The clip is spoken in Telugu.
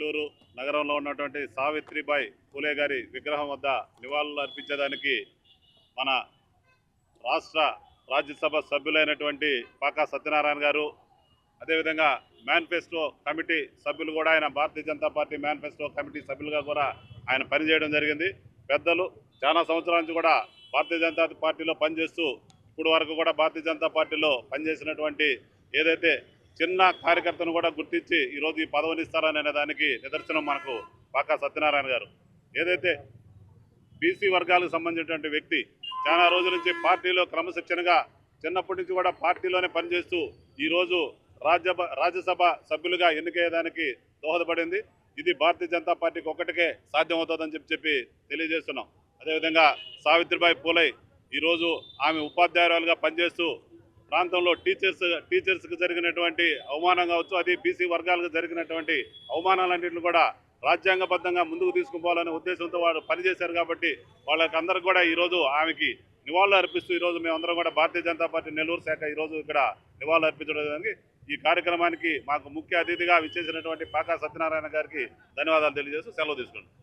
నెల్లూరు నగరంలో ఉన్నటువంటి సావిత్రిబాయి పూలే గారి విగ్రహం వద్ద నివాళులు అర్పించడానికి మన రాష్ట్ర రాజ్యసభ సభ్యులైనటువంటి పాకా సత్యనారాయణ గారు, అదేవిధంగా మేనిఫెస్టో కమిటీ సభ్యులు కూడా, ఆయన Bharatiya Janata party manifesto committee సభ్యులుగా కూడా ఆయన పనిచేయడం జరిగింది. పెద్దలు చాలా సంవత్సరాల నుంచి కూడా భారతీయ జనతా పార్టీలో పనిచేస్తూ ఇప్పుడు వరకు కూడా భారతీయ జనతా పార్టీలో పనిచేసినటువంటి ఏదైతే చిన్న కార్యకర్తను కూడా గుర్తించి ఈరోజు ఈ పదవిని ఇస్తారనే దానికి నిదర్శనం మనకు పాకా సత్యనారాయణ గారు. ఏదైతే బీసీ వర్గాలకు సంబంధించినటువంటి వ్యక్తి చాలా రోజుల నుంచి పార్టీలో క్రమశిక్షణగా చిన్నప్పటి నుంచి కూడా పార్టీలోనే పనిచేస్తూ ఈరోజు రాజ్యసభ సభ్యులుగా ఎన్నికయ్యేదానికి దోహదపడింది. ఇది భారతీయ జనతా పార్టీకి ఒక్కటికే సాధ్యమవుతుందని చెప్పి తెలియజేస్తున్నాం. అదేవిధంగా సావిత్రిబాయి పూలే ఈరోజు ఆమె ఉపాధ్యాయురాలుగా పనిచేస్తూ ప్రాంతంలో టీచర్స్కి జరిగినటువంటి అవమానం కావచ్చు, అది బీసీ వర్గాలకు జరిగినటువంటి అవమానాలన్నింటిని కూడా రాజ్యాంగబద్ధంగా ముందుకు తీసుకుపోవాలనే ఉద్దేశంతో వారు పనిచేశారు. కాబట్టి వాళ్ళకందరికీ కూడా ఈరోజు ఆమెకి నివాళులు అర్పిస్తూ ఈరోజు మేమందరం కూడా భారతీయ జనతా పార్టీ నెల్లూరు శాఖ ఈరోజు ఇక్కడ నివాళులు అర్పించడానికి ఈ కార్యక్రమానికి మాకు ముఖ్య అతిథిగా విచ్చేసినటువంటి పాకా సత్యనారాయణ గారికి ధన్యవాదాలు తెలియజేస్తూ సెలవు తీసుకుంటాం.